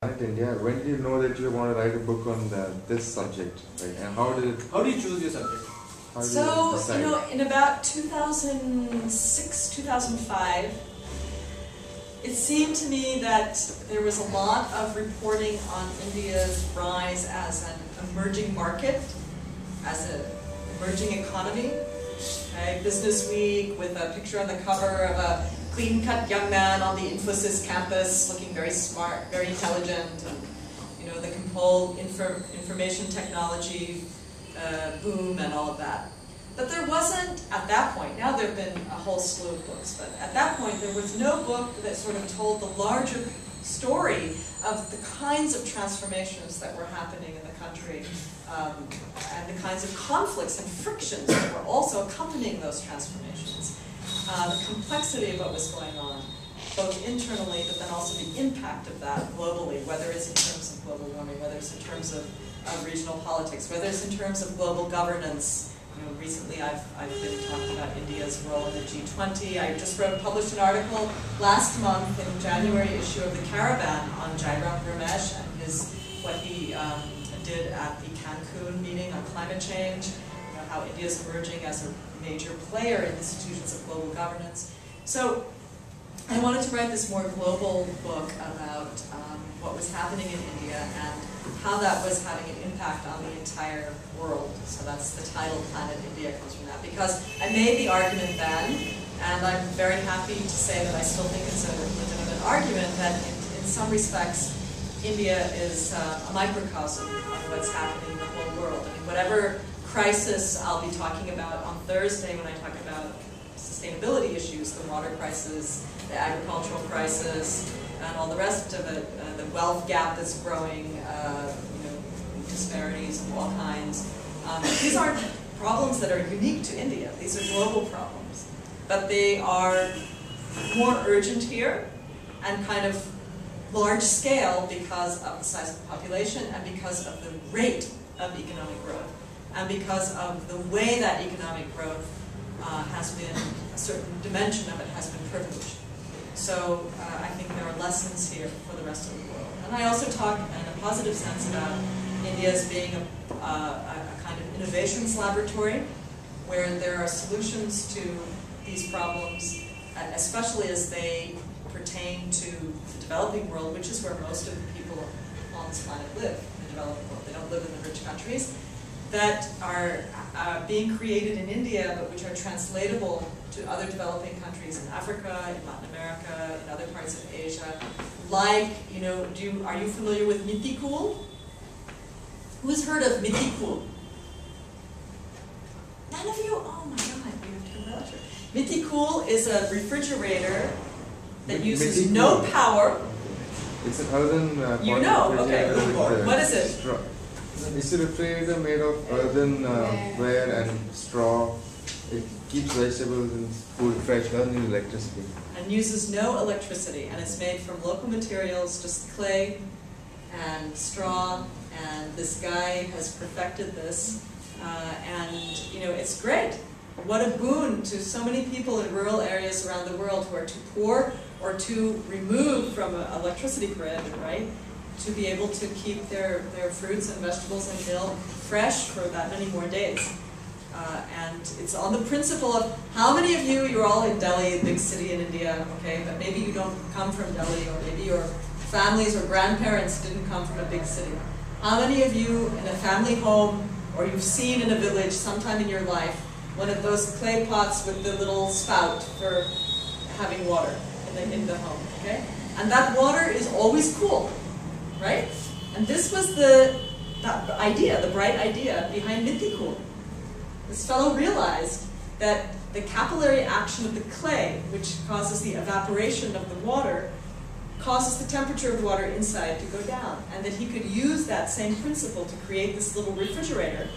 India. When did you know that you want to write a book on this subject? Right? And how did it? How do you choose your subject? How did you decide? In about 2006, 2005, it seemed to me that there was a lot of reporting on India's rise as an emerging market, as an emerging economy. Okay? Business Week with a picture on the cover of a clean-cut young man on the Infosys campus, looking very smart, very intelligent, and the whole information technology boom and all of that. But there wasn't, at that point, now there have been a whole slew of books, but at that point there was no book that sort of told the larger story of the kinds of transformations that were happening in the country and the kinds of conflicts and frictions that were also accompanying those transformations. The complexity of what was going on, both internally, but then also the impact of that globally, whether it's in terms of global warming, whether it's in terms of regional politics, whether it's in terms of global governance. Recently I've been talking about India's role in the G20. I just published an article last month in the January issue of the Caravan on Jairam Ramesh and what he did at the Cancun meeting on climate change, how India is emerging as a major player in institutions of global governance. So I wanted to write this more global book about what was happening in India and how that was having an impact on the entire world. So that's the title, Planet India, comes from that. Because I made the argument then, and I'm very happy to say that I still think it's a legitimate argument, that in some respects, India is a microcosm of what's happening in the whole world. I mean, whatever crisis I'll be talking about on Thursday when I talk about sustainability issues, the water crisis, the agricultural crisis, and all the rest of it, the wealth gap that's growing, disparities of all kinds. These aren't problems that are unique to India. These are global problems. But they are more urgent here and kind of large scale because of the size of the population and because of the rate of economic growth and because of the way that economic growth has been, a certain dimension of it has been privileged. So I think there are lessons here for the rest of the world. And I also talk in a positive sense about India as being a kind of innovations laboratory where there are solutions to these problems, especially as they pertain to the developing world, which is where most of the people on this planet live, in the developing world. They don't live in the rich countries, that are being created in India, but which are translatable to other developing countries in Africa, in Latin America, in other parts of Asia. Like, are you familiar with Mythicool? Who's heard of Mythicool? None of you? Oh my God, we have to come to the lecture. Mythicool is a refrigerator that uses no power. It's an earthen okay. What is it? Straw. It's a refrigerator made of earthen ware and straw. It keeps vegetables and food fresh, doesn't need electricity. And uses no electricity, and it's made from local materials, just clay and straw, and this guy has perfected this, and it's great. What a boon to so many people in rural areas around the world who are too poor or too removed from an electricity grid, right? To be able to keep their fruits and vegetables and milk fresh for that many more days. And it's on the principle of how many of you're all in Delhi, a big city in India, okay, but maybe you don't come from Delhi, or maybe your families or grandparents didn't come from a big city. How many of you in a family home, or you've seen in a village sometime in your life, one of those clay pots with the little spout for having water in the home, okay? And that water is always cool, right? And this was the idea, the bright idea behind Mythicool. This fellow realized that the capillary action of the clay, which causes the evaporation of the water, causes the temperature of the water inside to go down, and that he could use that same principle to create this little refrigerator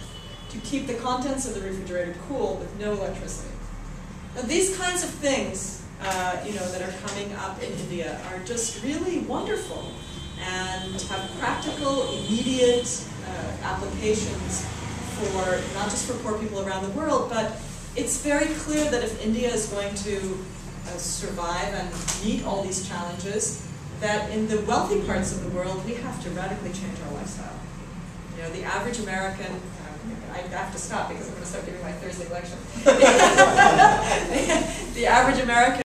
to keep the contents of the refrigerator cool with no electricity. Now these kinds of things that are coming up in India are just really wonderful and have practical, immediate applications for not just for poor people around the world, but it's very clear that if India is going to survive and meet all these challenges, that in the wealthy parts of the world, we have to radically change our lifestyle. You know, the average American, I have to stop because I'm going to start giving my Thursday lecture. The average American